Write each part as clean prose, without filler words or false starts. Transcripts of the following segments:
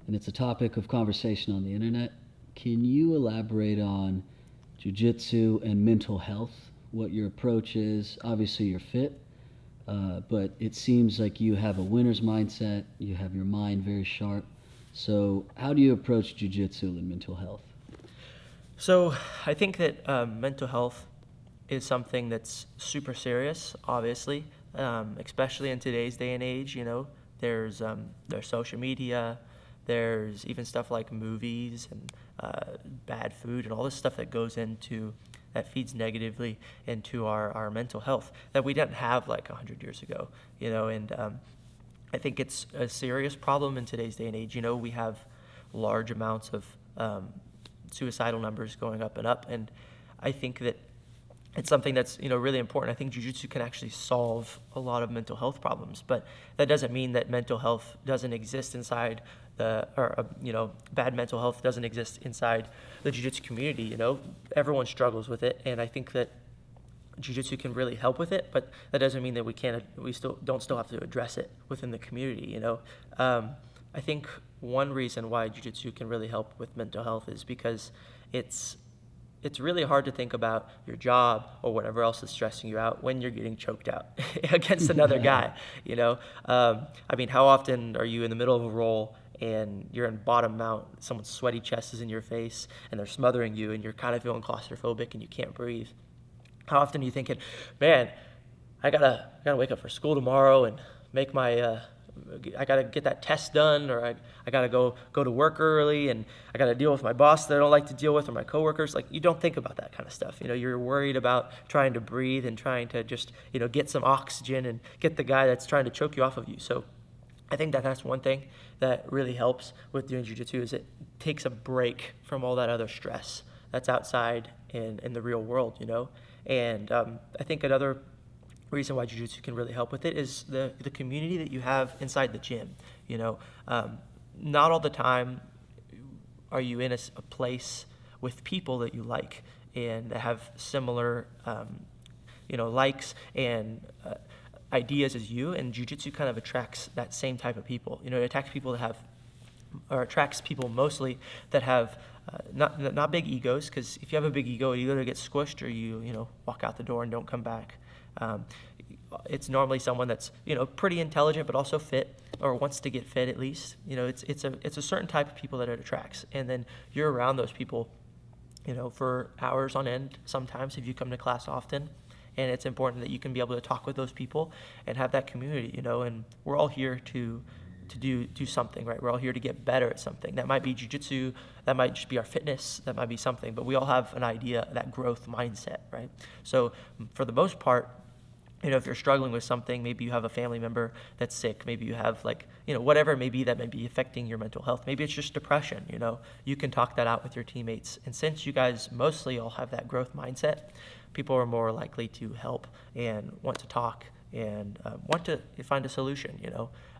and it's a topic of conversation on the internet. Can you elaborate on Jiu-Jitsu and mental health? What your approach is? Obviously, you're fit, but it seems like you have a winner's mindset. You have your mind very sharp. So, how do you approach Jiu-Jitsu and mental health? So I think that mental health is something that's super serious, obviously, especially in today's day and age. There's social media, there's even stuff like movies and bad food and all this stuff that goes into that feeds negatively into our mental health that we didn't have like 100 years ago. And I think it's a serious problem in today's day and age. We have large amounts of suicidal numbers going up and up, and I think that it's something that's really important. I think jiu-jitsu can actually solve a lot of mental health problems, but that doesn't mean that mental health doesn't exist inside bad mental health doesn't exist inside the jiu-jitsu community. Everyone struggles with it, and I think that jiu-jitsu can really help with it, but that doesn't mean that we still have to address it within the community. I think one reason why jiu-jitsu can really help with mental health is because it's really hard to think about your job or whatever else is stressing you out when you're getting choked out against another guy. How often are you in the middle of a roll and you're in bottom mount, someone's sweaty chest is in your face and they're smothering you and you're kind of feeling claustrophobic and you can't breathe? How often are you thinking, man, I gotta wake up for school tomorrow and make my I gotta get that test done, or I gotta go to work early, and I gotta deal with my boss that I don't like to deal with, or my coworkers. Like, you don't think about that kind of stuff. You're worried about trying to breathe and trying to just get some oxygen and get the guy that's trying to choke you off of you. So I think that that's one thing that really helps with doing jiu-jitsu, is it takes a break from all that other stress that's outside in the real world. And I think another reason why jiu-jitsu can really help with it is the community that you have inside the gym. Not all the time are you in a place with people that you like and that have similar likes and ideas as you, and jiu-jitsu kind of attracts that same type of people. It attracts people mostly that have not big egos, because if you have a big ego, you either get squished or you walk out the door and don't come back. It's normally someone that's pretty intelligent but also fit, or wants to get fit at least. It's a certain type of people that it attracts, and then you're around those people for hours on end sometimes if you come to class often. And it's important that you can be able to talk with those people and have that community. And we're all here to do something, right? We're all here to get better at something. That might be jiu-jitsu, that might just be our fitness, that might be something, but we all have an idea, that growth mindset, right? So for the most part, if you're struggling with something, maybe you have a family member that's sick, maybe you have whatever it may be that may be affecting your mental health. Maybe it's just depression, you can talk that out with your teammates. And since you guys mostly all have that growth mindset, people are more likely to help and want to talk and want to find a solution.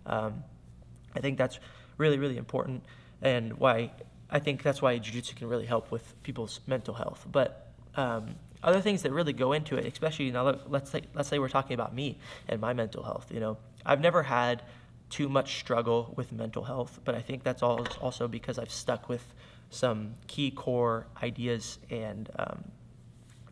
I think that's really, really important, and why I think that's why jiu-jitsu can really help with people's mental health. But other things that really go into it, especially let's say we're talking about me and my mental health. I've never had too much struggle with mental health, but I think that's also because I've stuck with some key core ideas and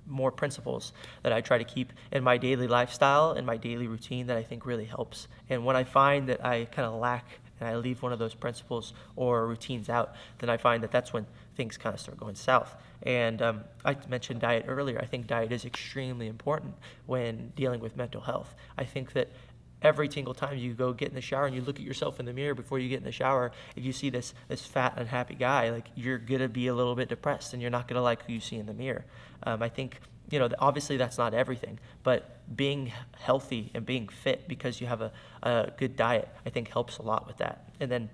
more principles that I try to keep in my daily lifestyle and my daily routine that I think really helps. And when I find that I kind of lack and I leave one of those principles or routines out, then I find that that's when things kind of start going south. And I mentioned diet earlier. I think diet is extremely important when dealing with mental health. I think that every single time you go get in the shower and you look at yourself in the mirror before you get in the shower, if you see this fat, unhappy guy, like, you're going to be a little bit depressed and you're not going to like who you see in the mirror. I think, obviously that's not everything, but being healthy and being fit because you have a good diet, I think helps a lot with that. And then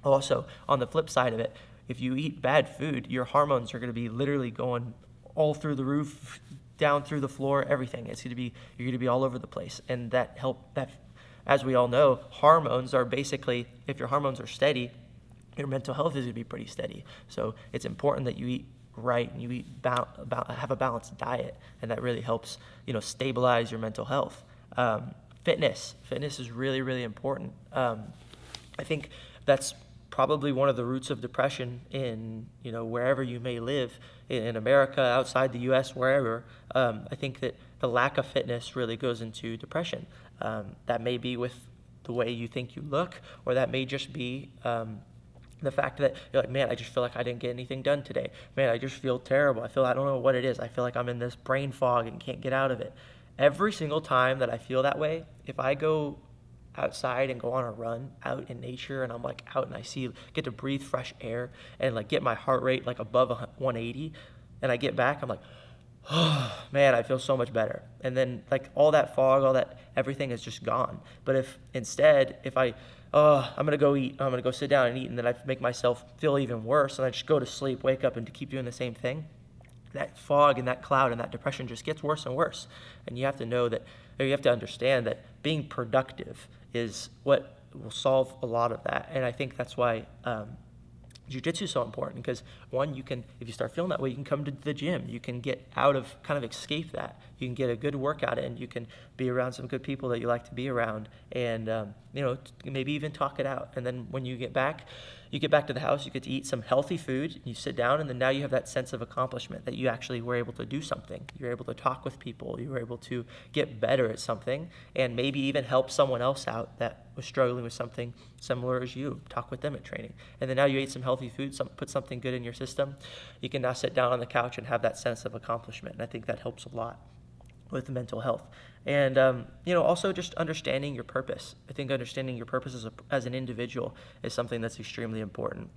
also, on the flip side of it, if you eat bad food, your hormones are going to be literally going all through the roof, down through the floor, everything. You're going to be all over the place. And that as we all know, hormones are basically, if your hormones are steady, your mental health is going to be pretty steady. So it's important that you eat right and you have a balanced diet, and that really helps stabilize your mental health. Fitness is really, really important. I think that's probably one of the roots of depression in, wherever you may live, in America, outside the U.S., wherever. I think that the lack of fitness really goes into depression. That may be with the way you think you look, or that may just be the fact that you're like, man, I just feel like I didn't get anything done today. Man, I just feel terrible. I don't know what it is. I feel like I'm in this brain fog and can't get out of it. Every single time that I feel that way, if I go outside and go on a run out in nature, and I'm like out and get to breathe fresh air and like get my heart rate like above 180, and I get back, I'm like, oh man, I feel so much better. And then like all that fog, all that everything is just gone. But if I'm gonna go eat, I'm gonna go sit down and eat, and then I make myself feel even worse, and I just go to sleep, wake up, and to keep doing the same thing, that fog and that cloud and that depression just gets worse and worse. And you have to know that, or you have to understand that being productive is what will solve a lot of that. And I think that's why Jiu-Jitsu is so important, because one, if you start feeling that way, you can come to the gym, you can get out of, kind of escape that, you can get a good workout in, you can be around some good people that you like to be around, and maybe even talk it out. And then when you get back to the house, you get to eat some healthy food, you sit down, and then now you have that sense of accomplishment that you actually were able to do something. You're able to talk with people, you were able to get better at something, and maybe even help someone else out that was struggling with something similar as you, talk with them at training. And then now you ate some healthy food, put something good in your system, you can now sit down on the couch and have that sense of accomplishment. And I think that helps a lot with mental health. And also just understanding your purpose. I think understanding your purpose as an individual is something that's extremely important.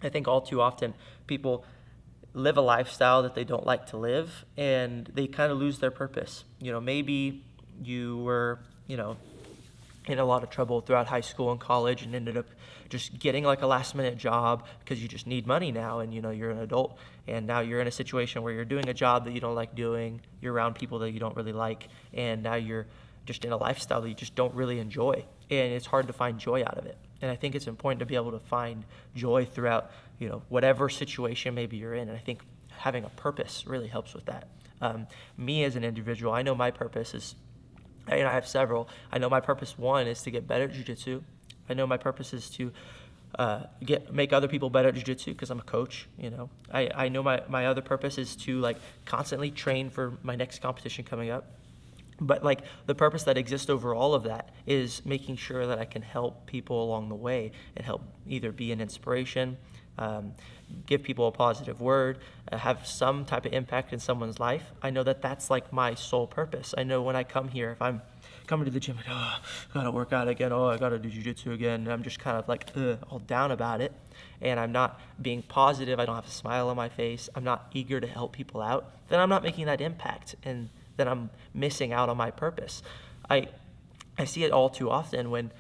I think all too often people live a lifestyle that they don't like to live, and they kind of lose their purpose. Maybe you were in a lot of trouble throughout high school and college, and ended up just getting like a last minute job because you just need money now, and you're an adult, and now you're in a situation where you're doing a job that you don't like doing, you're around people that you don't really like, and now you're just in a lifestyle that you just don't really enjoy, and it's hard to find joy out of it. And I think it's important to be able to find joy throughout whatever situation maybe you're in, and I think having a purpose really helps with that. Me as an individual, I know my purpose is, I have several. I know my purpose, one, is to get better at jiu-jitsu. I know my purpose is to make other people better at jiu-jitsu, because I'm a coach. I know my other purpose is to constantly train for my next competition coming up. But the purpose that exists over all of that is making sure that I can help people along the way, and help either be an inspiration, give people a positive word, have some type of impact in someone's life. I know that that's my sole purpose. I know when I come here, if I'm coming to the gym, I gotta work out again, I gotta do jiu-jitsu again, and I'm just kind of all down about it, and I'm not being positive, I don't have a smile on my face, I'm not eager to help people out, then I'm not making that impact, and then I'm missing out on my purpose. I see it all too often when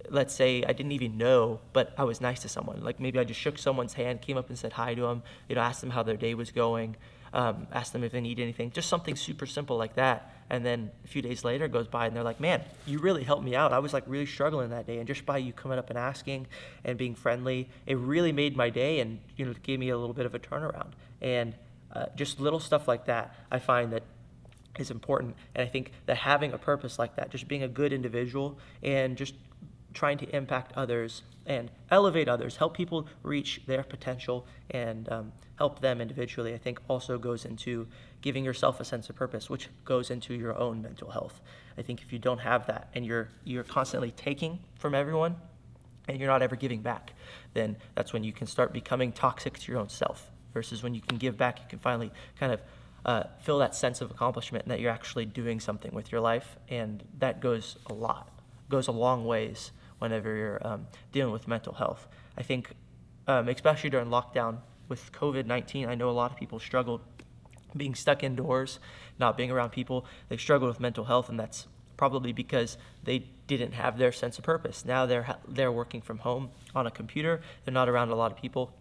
let's say I didn't even know, but I was nice to someone. Maybe I just shook someone's hand, came up and said hi to them, asked them how their day was going, asked them if they need anything, just something super simple like that. And then a few days later goes by, and they're like, man, you really helped me out. I was really struggling that day. And just by you coming up and asking and being friendly, it really made my day, and gave me a little bit of a turnaround. And just little stuff like that, I find that is important. And I think that having a purpose like that, just being a good individual and just trying to impact others and elevate others, help people reach their potential, and help them individually, I think also goes into giving yourself a sense of purpose, which goes into your own mental health. I think if you don't have that, and you're constantly taking from everyone, and you're not ever giving back, then that's when you can start becoming toxic to your own self. Versus when you can give back, you can finally kind of feel that sense of accomplishment, and that you're actually doing something with your life, and that goes a long ways whenever you're dealing with mental health. I think especially during lockdown with COVID-19, I know a lot of people struggled being stuck indoors, not being around people. They struggled with mental health, and that's probably because they didn't have their sense of purpose. Now they're working from home on a computer, they're not around a lot of people,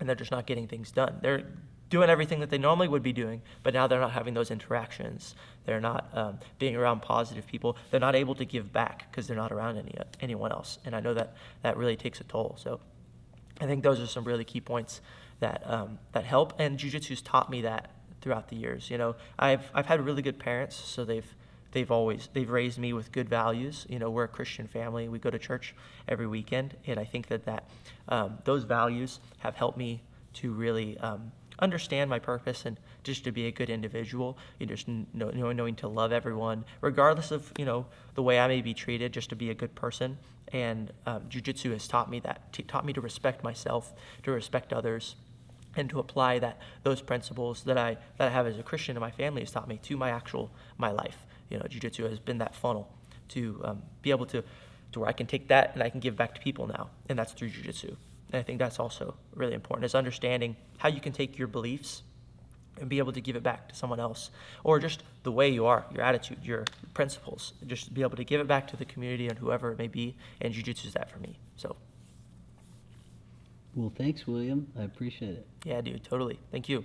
and they're just not getting things done. They're doing everything that they normally would be doing, but now they're not having those interactions. They're not being around positive people. They're not able to give back because they're not around anyone else. And I know that really takes a toll. So I think those are some really key points that help. And jiu-jitsu's taught me that throughout the years. I've had really good parents, so they've they've raised me with good values. We're a Christian family. We go to church every weekend, and I think that those values have helped me to really understand my purpose and just to be a good individual. Just knowing to love everyone, regardless of the way I may be treated, just to be a good person. And Jiu-Jitsu has taught me that, taught me to respect myself, to respect others, and to apply those principles that I have as a Christian and my family has taught me to my life. Jiu-Jitsu has been that funnel to be able to where I can take that and I can give back to people now, and that's through Jiu-Jitsu. And I think that's also really important, is understanding how you can take your beliefs and be able to give it back to someone else, or just the way you are, your attitude, your principles, just be able to give it back to the community and whoever it may be. And Jiu-Jitsu is that for me. So. Well, thanks, William. I appreciate it. Yeah, dude, totally. Thank you.